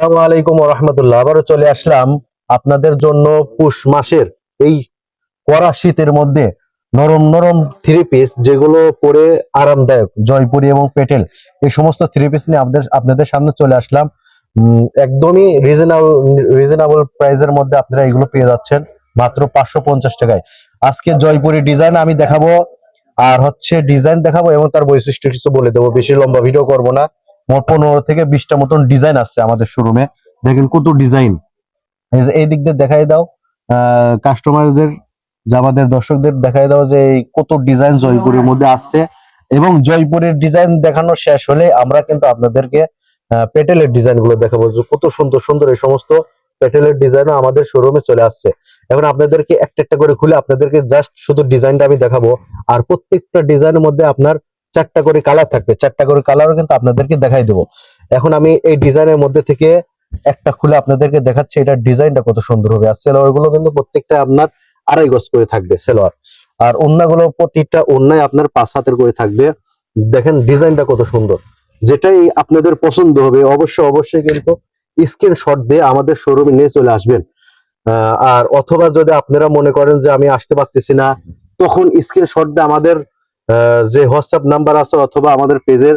আসসালামু আলাইকুম ওয়া রাহমাতুল্লাহ। আবারও চলে আসলাম আপনাদের জন্য পুষ মাসের এই কড়া শীতের মধ্যে নরম নরম থ্রি পিস যেগুলো পরে আরামদায়ক, জয়পুরি এবং পেটেল, এই সমস্ত থ্রি পিস নিয়ে আপনাদের সামনে চলে আসলাম। একদমই রিজনেবল প্রাইসের মধ্যে আপনারা এগুলো পেয়ে যাচ্ছেন মাত্র 550 টাকায়। আজকে জয়পুরি ডিজাইন আমি দেখাবো, আর হচ্ছে ডিজাইন দেখাবো এবং তার বৈশিষ্ট্য কিছু বলে দেবো। বেশি লম্বা ভিডিও করব না। মোট 15 থেকে 20টা মতন ডিজাইন আছে আমাদের শোরুমে। দেখেন কত ডিজাইন। এই দিক দিয়ে দেখাই দাও কাস্টমারদের, যে আমাদের দর্শকদের দেখাই দাও যে এই কত ডিজাইন জয়পুরের মধ্যে আসছে। এবং জয়পুরের ডিজাইন দেখানো শেষ হলে আমরা কিন্তু আপনাদেরকে পেটেলের ডিজাইন গুলো দেখাবো, যে কত সুন্দর সুন্দর এই সমস্ত পেটেলের ডিজাইনও আমাদের শোরুমে চলে আসছে। এখন আপনাদেরকে একটা একটা করে খুলে আপনাদেরকে জাস্ট শুধু ডিজাইনটা আমি দেখাবো। আর প্রত্যেকটা ডিজাইনের মধ্যে আপনার 4টা করে কালার থাকবে, 4টা করে কালারও কিন্তু আপনাদেরকে দেখাই দেবো। এখন আমি এই ডিজাইনের মধ্যে থেকে একটা খুলে আপনাদেরকে দেখাচ্ছি, এটার ডিজাইনটা কত সুন্দর হবে। আর সেলোয়ার গুলো কিন্তু প্রত্যেকটা আপনার 2.5 গজ করে থাকবে সেলোয়ার। আর ওড়নাগুলো প্রতিটা ওড়নায় আপনার 5 হাতের করে থাকবে। দেখেন ডিজাইনটা কত সুন্দর। যেটাই আপনাদের পছন্দ হবে অবশ্যই অবশ্যই কিন্তু স্ক্রিনশট দিয়ে আমাদের শোরুমে নিয়ে চলে আসবেন। আর অথবা যদি আপনারা মনে করেন যে আমি আসতে পারতেছি না, তখন স্ক্রিনশট দিয়ে আমাদের যে হোয়াটসঅ্যাপ নাম্বার আছে অথবা আমাদের পেজের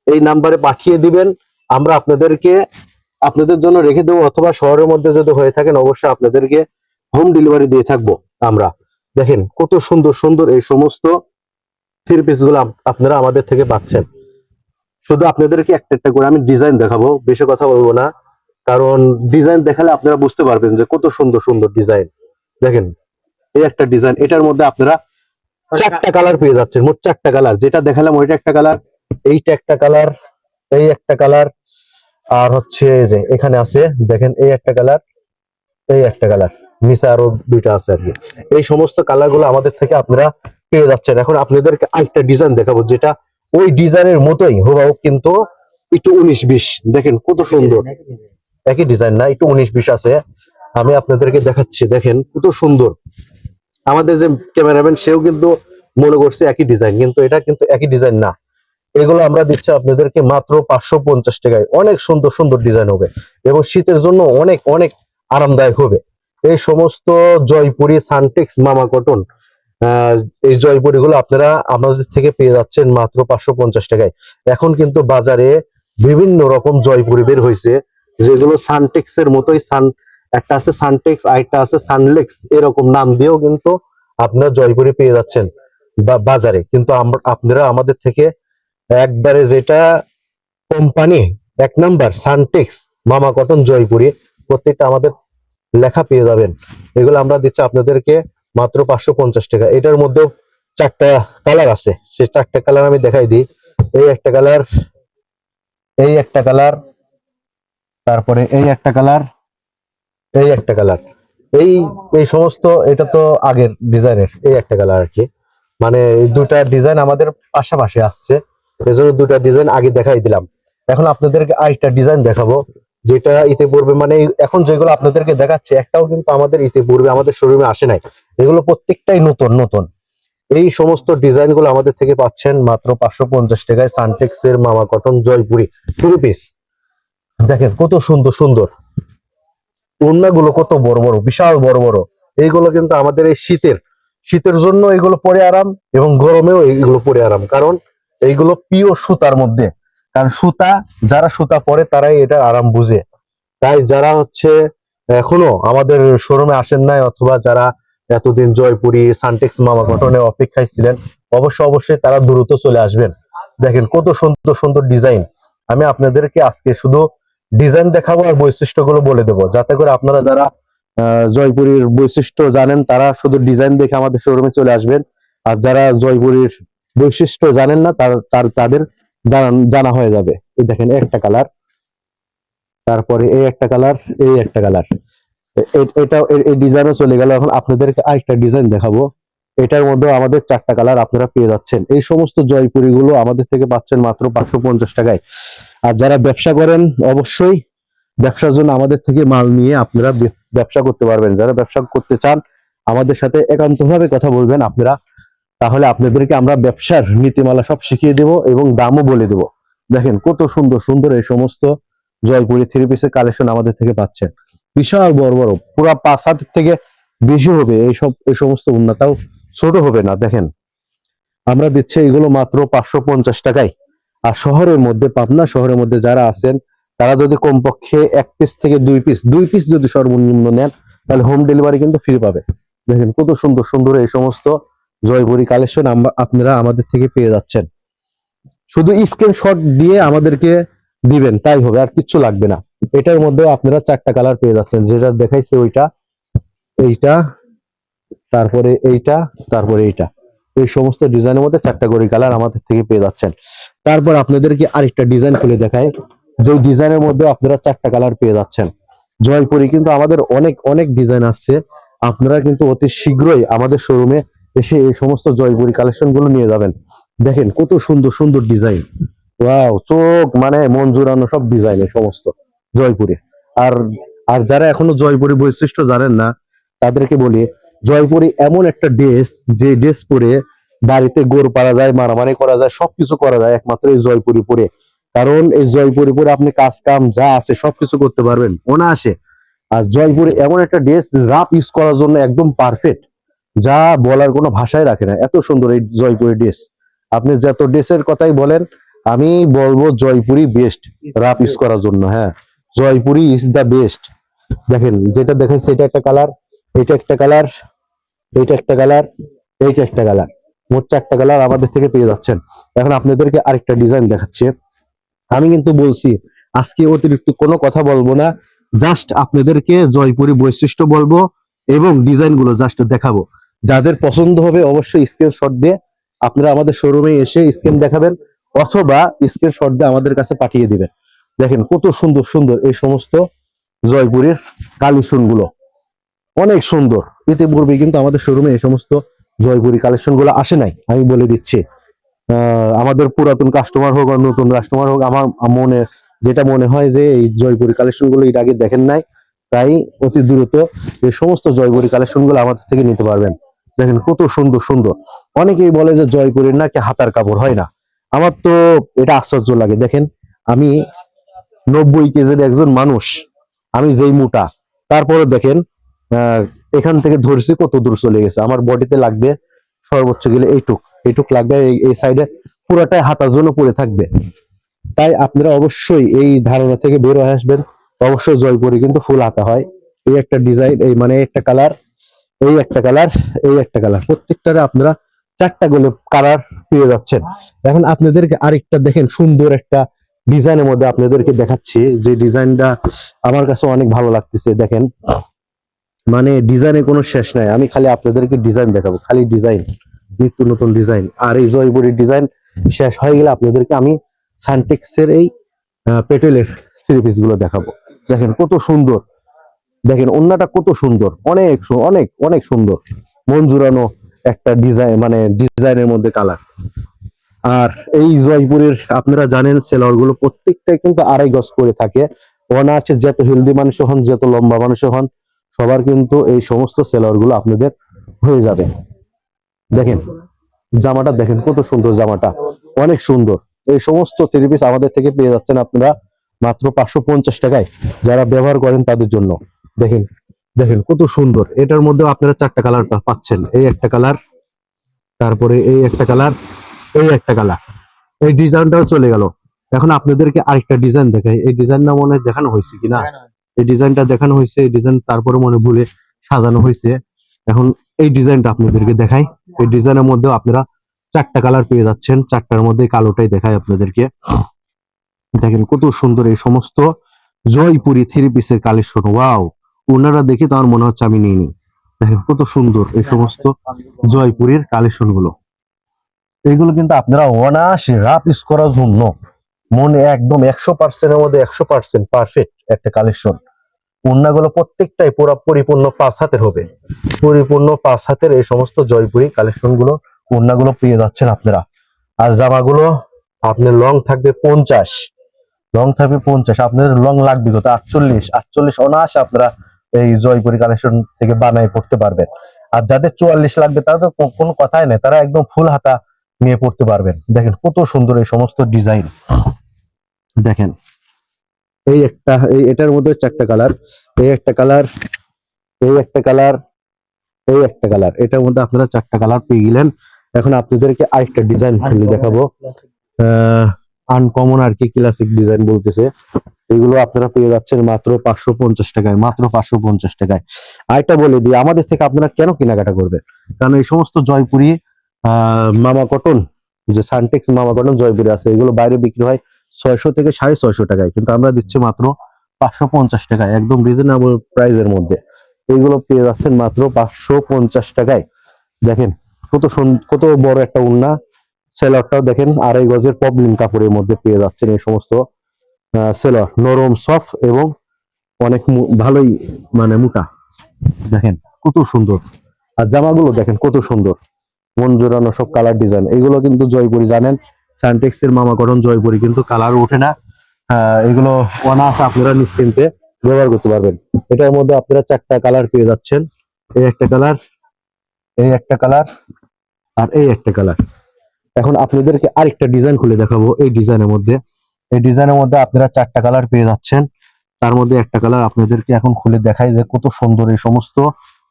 এই নাম্বারে পাঠিয়ে দিবেন। আমরা আপনাদের জন্য রেখে দেবো, অথবা শহরের মধ্যে যদি হয়ে থাকেন অবশ্যই আপনাদেরকে হোম ডেলিভারি দিয়ে থাকবো আমরা। দেখেন কত সুন্দর সুন্দর এই সমস্ত থ্রি পিস গুলো আপনারা আমাদের থেকে পাচ্ছেন। শুধু আপনাদেরকে একটা একটা করে আমি ডিজাইন দেখাবো, বেশি কথা বলবো না, কারণ ডিজাইন দেখালে আপনারা বুঝতে পারবেন যে কত সুন্দর সুন্দর ডিজাইন। দেখেন এই একটা ডিজাইন, এটার মধ্যে আপনারা 4টা কালার পেয়ে যাচ্ছেন। মোট 4টা কালার, যেটা দেখালাম ওইটা একটা কালার, এইটা একটা কালার, এই একটা কালার, আর হচ্ছে এই যে এখানে আছে দেখেন এই একটা কালার, এই একটা কালার, নিচে আরো 2টা আছে আর কি। এই সমস্ত কালার গুলো আমাদের থেকে আপনারা পেয়ে যাচ্ছেন। এখন আপনাদেরকে আরেকটা ডিজাইন দেখাবো, যেটা ওই ডিজাইনের মতোই হুবহু, কিন্তু একটু 19-20। দেখেন কত সুন্দর, একই ডিজাইন না, একটু 19-20 আছে। আমি আপনাদেরকে দেখাচ্ছি, দেখেন কত সুন্দর। আমাদের যে ক্যামেরাম্যান সেও কিন্তু মনে করছে একই ডিজাইন, কিন্তু এটা কিন্তু একই ডিজাইন না। এগুলো আমরা দিচ্ছি আপনাদেরকে মাত্র 550 টাকায়। অনেক সুন্দর সুন্দর ডিজাইন হবে এবং শীতের জন্য অনেক অনেক আরামদায়ক হবে। এই সমস্ত জয়পুরি, সানটেক্স, মামা কটন, এই জয়পুরি গুলো আপনারা আমাদের থেকে পেয়ে যাচ্ছেন মাত্র 550 টাকায়। এখন কিন্তু বাজারে বিভিন্ন রকম জয়পুরি বের হয়েছে, যেগুলো সানটেক্স এর মতোই। একটা আছে সানটেক্স, আরেকটা আছে সানলেক্স, এরকম নাম দিয়েও কিন্তু আপনারা জয়পুরি পেয়ে যাচ্ছেন বাজারে। কিন্তু আপনারা আমাদের থেকে একবারে যেটা কোম্পানি 1 নাম্বার সানটেক্স, মামা কটন, জয়পুরি, প্রত্যেকটা আমাদের লেখা পেয়ে যাবেন। এগুলো আমরা দিচ্ছি আপনাদেরকে মাত্র 550 টাকা। এটার মধ্যেও 4টা কালার আছে, সেই 4টা কালার আমি দেখাই দিই। এই একটা কালার, এই একটা কালার, তারপরে এই একটা কালার, এই একটা কালার, এই এই সমস্ত, এটা তো আগের ডিজাইনের এই একটা কালার আর কি। মানে এই 2টা ডিজাইন আমাদের পাশাপাশি আসছে, এজন্য 2টা ডিজাইন আগে দেখাই দিলাম। এখন আপনাদেরকে আরেকটা ডিজাইন দেখাবো, যেটা ইতিপূর্বে, মানে এখন যেগুলো আপনাদেরকে দেখাচ্ছে একটাও কিন্তু আমাদের ইতিপূর্বে আমাদের শোরুমে আসে নাই। এগুলো প্রত্যেকটাই নতুন নতুন। এই সমস্ত ডিজাইন গুলো আমাদের থেকে পাচ্ছেন মাত্র 550 টাকায়। সানটেক্স এর মামা কটন জয়পুরি থ্রি পিস। দেখেন কত সুন্দর সুন্দর ওড়নাগুলো, কত বড় বড়, বিশাল বড় বড়। এইগুলো কিন্তু আমাদের এই শীতের জন্য এগুলো পরে আরাম, এবং গরমেও এইগুলো পরে আরাম, কারণ এইগুলো পিওর সুতার মধ্যে। কারণ যারা সুতা পরে তারাই এটা আরাম বুঝে। তাই যারা হচ্ছে এখনো আমাদের শোরুমে আসেন নাই, অথবা যারা এতদিন জয়পুরি, সানটেক্স, মামা কটনের অপেক্ষায় ছিলেন, অবশ্যই অবশ্যই তারা দ্রুত চলে আসবেন। দেখেন কত সুন্দর সুন্দর ডিজাইন। আমি আপনাদেরকে আজকে শুধু ডিজাইন দেখাবো আর বৈশিষ্ট্যগুলো বলে দেবো, যাতে করে আপনারা যারা জয়পুরীর বৈশিষ্ট্য জানেন তারা শুধু ডিজাইন দেখে আমাদের শোরুমে চলে আসবেন। আর যারা জয়পুরীর বৈশিষ্ট্য জানেন না, তাদের জানা হয়ে যাবে। এই দেখেন একটা কালার, তারপরে এই একটা কালার, এই একটা কালার, এটা এই ডিজাইনও চলে গেল। এখন আপনাদেরকে আরেকটা ডিজাইন দেখাবো, এটার মধ্যে আমাদের 4টা কালার আপনারা পেয়ে যাচ্ছেন। এই সমস্ত জয়পুরি গুলো আমাদের থেকে পাচ্ছেন মাত্র 550 টাকায়। আর যারা ব্যবসা করেন অবশ্যই ব্যবসার জন্য আমাদের থেকে মাল নিয়ে আপনারা ব্যবসা করতে পারবেন। যারা ব্যবসা করতে চান আমাদের সাথে একান্তভাবে কথা বলবেন আপনারা, তাহলে আপনাদেরকে আমরা ব্যবসার নীতিমালা সব শিখিয়ে দেব এবং দামও বলে দেব। দেখেন কত সুন্দর সুন্দর এই সমস্ত জয়পুরি থ্রি পিসের কালেকশন আমাদের থেকে পাচ্ছেন। বিশাল বড় বড়, পুরা 5 হাত থেকে বেশি হবে এই সমস্ত ওড়না, তাও ছোট হবে না। দেখেন আমরা দিচ্ছি এগুলো মাত্র 550 টাকায়। আর শহরের মধ্যে, পাবনা শহরের মধ্যে যারা আছেন, তারা যদি কমপক্ষে 1 পিস থেকে 2 পিস যদি সর্বনিম্ন নেন, তাহলে হোম ডেলিভারি কিন্তু ফ্রি পাবে। দেখেন কত সুন্দর সুন্দর এই সমস্ত জয়পুরি কালেকশন আপনারা আমাদের থেকে পেয়ে যাচ্ছেন। শুধু স্ক্রিনশট দিয়ে আমাদেরকে দিবেন, তাই হবে, আর কিচ্ছু লাগবে না। এটার মধ্যে আপনারা 4টা কালার পেয়ে যাচ্ছেন, যেটা দেখাইছে ওইটা, এইটা, তারপরে এইটা, তারপরে এইটা। এই সমস্ত ডিজাইনের মধ্যে 4টা করে কালার আমাদের থেকে পেয়ে যাচ্ছেন। তারপর আপনাদেরকে আরেকটা ডিজাইন খুলে দেখায়, যে ডিজাইনের মধ্যে আপনারা 4টা কালার পেয়ে যাচ্ছেন। জয়পুরি কিন্তু আমাদের অনেক অনেক ডিজাইন আসছে, আপনারা কিন্তু অতি শীঘ্রই আমাদের শোরুমে এসে এই সমস্ত জয়পুরি কালেকশন গুলো নিয়ে যাবেন। দেখেন কত সুন্দর সুন্দর ডিজাইন, ওয়াও, চোখ মানে মন জুড়ানো সব ডিজাইন এই সমস্ত জয়পুরি। আর আর যারা এখনো জয়পুরি বৈশিষ্ট্য জানেন না, তাদেরকে বলি, জয়পুরি এমন একটা ড্রেস, যে ড্রেস পরে বাড়িতে গোর পাড়া যায়, মারামারি করা যায়, সবকিছু করা যায় একমাত্র এই জয়পুরি পরে। কারণ এই জয়পুরি পরে আপনি কাজ কাম যা আছে সবকিছু করতে পারবেন অনায়াসে। আর জয়পুরি এমন একটা ড্রেস, রাফ ইউজ করার জন্য একদম পারফেক্ট, যা বলার কোনো ভাষাই রাখে না, এত সুন্দর এই জয়পুরি ড্রেস। আপনি যত ড্রেসের কথাই বলেন, আমি বলবো জয়পুরি বেস্ট রাফ ইউজ করার জন্য। হ্যাঁ, জয়পুরি ইজ দা বেস্ট। দেখেন যেটা দেখাচ্ছি, এটা একটা কালার, এটা একটা কালার, এইটা একটা কালার, এইটা একটা কালার, মোট 4টা কালার আমাদের থেকে পেয়ে যাচ্ছেন। এখন আপনাদেরকে আরেকটা ডিজাইন দেখাচ্ছি। আমি কিন্তু বলছি আজকে অতিরিক্ত কোনো কথা বলবো না, জাস্ট আপনাদেরকে জয়পুরি বৈশিষ্ট্য বলবো এবং ডিজাইন গুলো জাস্ট দেখাবো। যাদের পছন্দ হবে অবশ্যই স্ক্রিনশট দিয়ে আপনারা আমাদের শোরুমে এসে স্ক্রিন দেখাবেন, অথবা স্ক্রিনশট দিয়ে আমাদের কাছে পাঠিয়ে দিবেন। দেখেন কত সুন্দর সুন্দর এই সমস্ত জয়পুরের কালেকশন গুলো, অনেক সুন্দর। ইতিপূর্বে কিন্তু আমাদের শোরুমে এই সমস্ত জয়পুরি কালেকশন গুলো আসে নাই, আমি বলে দিচ্ছি। আমাদের পুরাতন কাস্টমার হোক আর নতুন কাস্টমার হোক, আমার মনে যেটা মনে হয় যে এই জয়পুরি কালেকশন গুলো এর আগে দেখেন নাই, তাই অতি দ্রুত এই সমস্ত জয়পুরি কালেকশন গুলো আমাদের থেকে নিতে পারবেন। দেখেন কত সুন্দর সুন্দর। অনেকেই বলে যে জয়পুরের নাকি হাতার কাপড় হয় না, আমার তো এটা আশ্চর্য লাগে। দেখেন আমি 90 কেজির একজন মানুষ, আমি যেই মোটা, তারপরে দেখেন এখান থেকে ধরছি কত দূর চলে গেছে। আমার বডিতে লাগবে সর্বোচ্চ গেলে এইটুক লাগবে, এই সাইডে পুরোটাই হাতার জন্য পড়ে থাকবে। তাই আপনারা অবশ্যই এই ধারণা থেকে বের হয়ে আসবেন, অবশ্যই জয়পুরি কিন্তু ফুল হাতা হয়। এই একটা ডিজাইন, এই মানে একটা কালার, এই একটা কালার, এই একটা কালার, প্রত্যেকটারে আপনারা 4টা করে কালার পেয়ে যাচ্ছেন। এখন আপনাদেরকে আরেকটা দেখেন সুন্দর একটা ডিজাইনের মধ্যে আপনাদেরকে দেখাচ্ছি, যে ডিজাইনটা আমার কাছে অনেক ভালো লাগতেছে। দেখেন মানে ডিজাইনের কোনো শেষ নাই, আমি খালি আপনাদেরকে ডিজাইন দেখাবো, খালি ডিজাইন, নিত্য নতুন ডিজাইন। আর এই জয়পুরির ডিজাইন শেষ হয়ে গেলে আপনাদেরকে আমি সানটেক্সের এই পেটেলের থ্রি পিস গুলো দেখাবো। দেখেন কত সুন্দর, দেখেন ওন্নাটা কত সুন্দর, অনেক অনেক অনেক সুন্দর, মন জুড়ানো একটা ডিজাইন, মানে ডিজাইনের মধ্যে কালার। আর এই জয়পুরের আপনারা জানেন সেলর গুলো প্রত্যেকটাই কিন্তু 2.5 গজ করে থাকে। অনার্সে যত হেলদি মানুষ হন, যত লম্বা মানুষ হন, সবার কিন্তু এই সমস্ত সেলর গুলো আপনাদের হয়ে যাবে। দেখেন জামাটা, দেখেন কত সুন্দর জামাটা, অনেক সুন্দর। এই সমস্ত থ্রি পিস আমাদের থেকে পেয়ে যাচ্ছেন আপনারা মাত্র 550 টাকায়, যারা ব্যবহার করেন তাদের জন্য। দেখেন দেখেন কত সুন্দর, এটার মধ্যে আপনারা 4টা কালার পাচ্ছেন, এই একটা কালার, তারপরে এই একটা কালার, এই একটা কালার। এই ডিজাইনটাও চলে গেল। এখন আপনাদেরকে আরেকটা ডিজাইন দেখাই, এই ডিজাইনটা মনে হয় দেখানো হয়েছে কিনা, এই ডিজাইনটা দেখানো হয়েছে, এই ডিজাইন তারপরে মনে ভুলে সাজানো হয়েছে। এখন এই ডিজাইনটা আপনাদেরকে দেখাই, এই ডিজাইনের মধ্যে আপনারা 4টা কালার পেয়ে যাচ্ছেন, 4টার মধ্যে কালোটাই দেখাই আপনাদেরকে। দেখেন কত সুন্দর এই সমস্ত জয়পুরি থ্রি পিসের কালেকশন, ওয়াও, ওনারা দেখে তো আমার মনে হচ্ছে আমি নিয়ে নিই। দেখেন কত সুন্দর এই সমস্ত জয়পুরের কালেকশন গুলো, এইগুলো কিন্তু আপনারা অনায়াসে রাফ ইউজ করার জন্য মনে একদম 100%-এর মধ্যে 100% পারফেক্ট একটা কালেকশন। ওড়নাগুলো প্রত্যেকটাই পুরো পরিপূর্ণ 5 হাতের হবে, পরিপূর্ণ 5 হাতের এই সমস্ত জয়পুরি কালেকশন গুলো, ওড়নাগুলো পেয়ে যাচ্ছেন আপনারা। আর জামাগুলো আপনার লং থাকবে 50, লং থাকবে 50, আপনাদের লং লাগবে কত 48 অনায়াসে আপনারা এই জয়পুরি কালেকশন থেকে বানাই পড়তে পারবেন। আর যাদের 44 লাগবে তারা তো কোনো কথাই নেই, তারা একদম ফুল হাতা নিয়ে পড়তে পারবেন। দেখেন কত সুন্দর এই সমস্ত ডিজাইন, দেখেন এই একটা, এটার মধ্যে চারটা কালার, এই একটা কালার, এই একটা কালার, এই একটা কালার, এটার মধ্যে আপনারা চারটা কালার পেয়ে গেলেন। এখন আপনাদেরকে আরেকটা ডিজাইন খুলে দেখাবো, আনকমন আর কি, ক্লাসিক ডিজাইন বলতেছে। এগুলো আপনারা পেয়ে যাচ্ছেন মাত্র 550 টাকায়, মাত্র 550 টাকায়। আরেকটা বলে দিই, আমাদের থেকে আপনারা কেন কেনাকাটা করবেন, কারণ এই সমস্ত জয়পুরি মামা কটন, যে সানটেক্স মামা কটন জয়পুরি আছে, এগুলো বাইরে বিক্রি হয় 600 থেকে 650 টাকায়, কিন্তু আমরা দিচ্ছি মাত্র 550 টাকায়, একদম রিজনেবল প্রাইসের মধ্যে। এগুলো পেয়ে যাচ্ছেন মাত্র 550 টাকায়। দেখেন কত বড় একটা উন্না, সেলরটাও দেখেন 2.5 গজের পবলিন কাপড়ের মধ্যে পেয়ে যাচ্ছেন এই সমস্ত সেলর, নরম সফট এবং অনেক ভালোই মানে মোটা। দেখেন কত সুন্দর, আর জামাগুলো দেখেন কত সুন্দর, মন জোড়ানো সব কালার ডিজাইন। এগুলো কিন্তু জয়পুরি, জানেন সানটেক্স এর মামা কটন জয়পুরি কিন্তু কালার ওঠে না। এগুলো অনায়াসে আপনারা নিশ্চিন্তে ব্যবহার করতে পারবেন। এটার মধ্যে আপনারা চারটা কালার পেয়ে যাচ্ছেন, এই একটা কালার, এই একটা কালার, আর এই একটা কালার। এখন আপনাদেরকে আরেকটা ডিজাইন খুলে দেখাবো, এই ডিজাইনের মধ্যে, এই ডিজাইনের মধ্যে আপনারা চারটা কালার পেয়ে যাচ্ছেন। তার মধ্যে একটা কালার আপনাদেরকে এখন খুলে দেখাই যে কত সুন্দর এই সমস্ত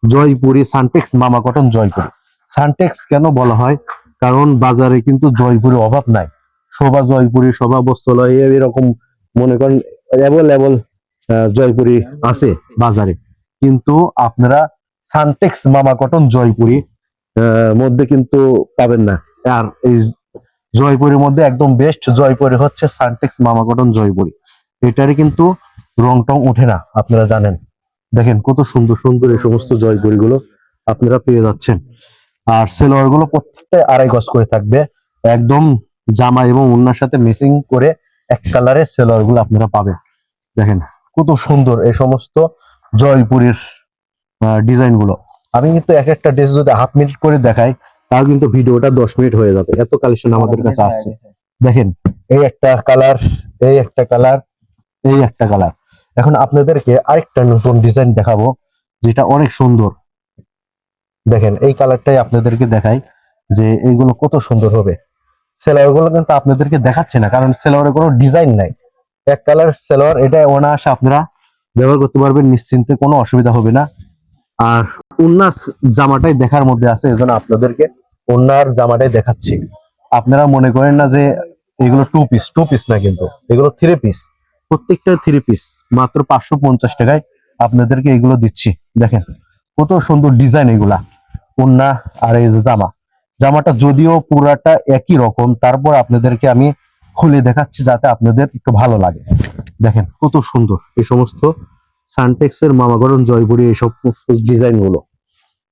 জয়পুরি সানটেক্স মামা কটন জয়পুরি। সানটেক্স কেন বলা হয়, কারণ বাজারে কিন্তু জয়পুরের অভাব নাই, শোভা জয়পুরি, শোভা বস্ত্রালয় এরকম মনে করেন অ্যাভেলেবল জয়পুরি আছে বাজারে, কিন্তু আপনারা সানটেক্স মামা কটন জয়পুরি মধ্যে কিন্তু পাবেন না। আর এই জয়পুরের মধ্যে একদম বেস্ট জয়পুরি হচ্ছে সানটেক্স মামা কটন জয়পুরি, এটারই কিন্তু রং টং ওঠে না, আপনারা জানেন। দেখেন কত সুন্দর সুন্দর এই সমস্ত জয়পুরি গুলো আপনারা পেয়ে যাচ্ছেন। আর সেলোয়ার গুলো প্রত্যেকটা 2.5 গজ করে থাকবে, একদম জামা এবং ওড়নার সাথে মিক্সিং করে এক কালারের সেলোয়ার গুলো আপনারা পাবেন। দেখেন কত সুন্দর এই সমস্ত জয়পুরের ডিজাইন গুলো। আমি কিন্তু এক একটা ড্রেস যদি হাফ মিনিট করে দেখাই, তাও কিন্তু ভিডিওটা 10 মিনিট হয়ে যাবে, এত কালেকশন আমাদের কাছে আসছে। দেখেন এই একটা কালার, এই একটা কালার, এই একটা কালার। এখন আপনাদেরকে আরেকটা নতুন ডিজাইন দেখাবো, যেটা অনেক সুন্দর। দেখেন এই কালারটাই আপনাদেরকে দেখাই যে এইগুলো কত সুন্দর হবে। সেলোয়ার গুলো কিন্তু আপনাদেরকে দেখাচ্ছে না, কারণ সেলোয়ারে কোনো ডিজাইন নাই, এক কালার সেলোয়ার, এটা অনায়াসে আপনারা ব্যবহার করতে পারবেন নিশ্চিন্তে, কোনো অসুবিধা হবে না। আর উন্নাস জামাটাই দেখার মধ্যে আছে, এজন্য আপনাদেরকে উন্নার জামাটাই দেখাচ্ছি। আপনারা মনে করেন না যে এগুলো টু পিস না, কিন্তু এগুলো 3 পিস, প্রত্যেকটা 3 পিস, মাত্র 550 টাকায় আপনাদেরকে এগুলো দিচ্ছি। দেখেন কত সুন্দর ডিজাইন এগুলা, উন্না আর এই যে জামাটা যদিও পুরাটা একই রকম, তারপর আপনাদেরকে আমি খুলে দেখাচ্ছি যাতে আপনাদের একটু ভালো লাগে। দেখেন কত সুন্দর এই সমস্ত সানটেক্স এর মামা গড়ন জয়পুরি, এইসব ডিজাইন গুলো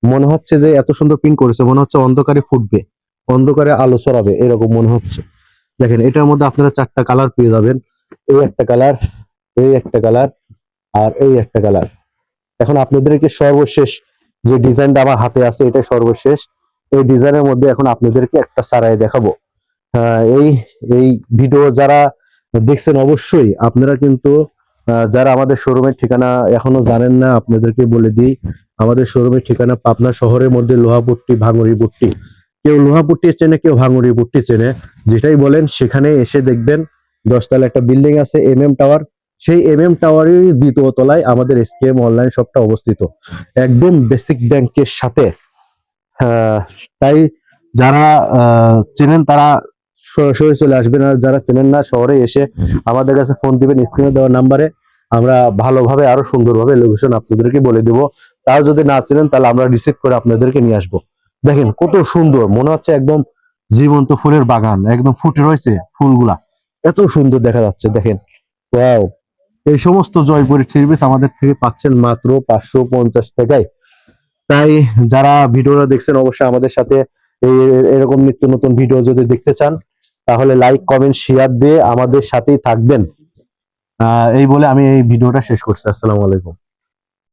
মনে হচ্ছে যে এত সুন্দর প্রিন্ট করেছে, মনে হচ্ছে অন্ধকারে ফুটবে, অন্ধকারে আলো ছড়াবে, এরকম মনে হচ্ছে। দেখেন এটার মধ্যে আপনারা চারটা কালার পেয়ে যাবেন, এই একটা কালার, এই একটা কালার, আর এই একটা কালার। এখন আপনাদেরকে সর্বশেষ যে ডিজাইনটা আমার হাতে আছে, এটা সর্বশেষ। এই ডিজাইনের মধ্যে এখন আপনাদেরকে একটা সারাই দেখাবো। এই এই ভিডিও যারা দেখছেন অবশ্যই আপনারা কিন্তু যারা আমাদের শোরুমের ঠিকানা এখনো জানেন না, আপনাদেরকে বলে দিই, আমাদের শোরুমের ঠিকানা পাবনা শহরের মধ্যে লোহাপট্টি ভাঙড়িপট্টি। কেউ লোহাপট্টি চেনে, কেউ ভাঙড়িপট্টি চেনে, যেটাই বলেন সেখানে এসে দেখবেন 10 তলা একটা বিল্ডিং আছে টাওয়ার, সেই টাওয়ারের 2য় তলায় আমাদের এসকেএম অনলাইন শপটা অবস্থিত, একদম বেসিক ব্যাংকের সাথে। তাই যারা চেনেন তারা সরাসরি চলে আসবেন, আর যারা চেনেন না শহরে এসে আমাদের কাছে ফোন দিবেন স্ক্রিনে দেওয়া নাম্বারে, আমরা ভালোভাবে আরো সুন্দরভাবে লোকেশন আপনাদেরকে বলে দিব। তাও যদি না চেনেন তাহলে আমরা রিসিভ করে আপনাদেরকে নিয়ে আসবো। দেখেন কত সুন্দর, মনে হচ্ছে একদম জীবন্ত ফুলের বাগান, একদম ফুটে রয়েছে ফুলগুলা, এত সুন্দর দেখা যাচ্ছে। দেখেন ওয়াও, এই সমস্ত জয়পুরি 3 পিস আমাদের থেকে পাচ্ছেন মাত্র 550 টাকায়। তাই যারা ভিডিওটা দেখছেন অবশ্যই আমাদের সাথে এরকম নিত্য নতুন ভিডিও যদি দেখতে চান, তাহলে লাইক কমেন্ট শেয়ার দিয়ে আমাদের সাথেই থাকবেন। এই বলে আমি এই ভিডিওটা শেষ করছি। আসসালামু আলাইকুম।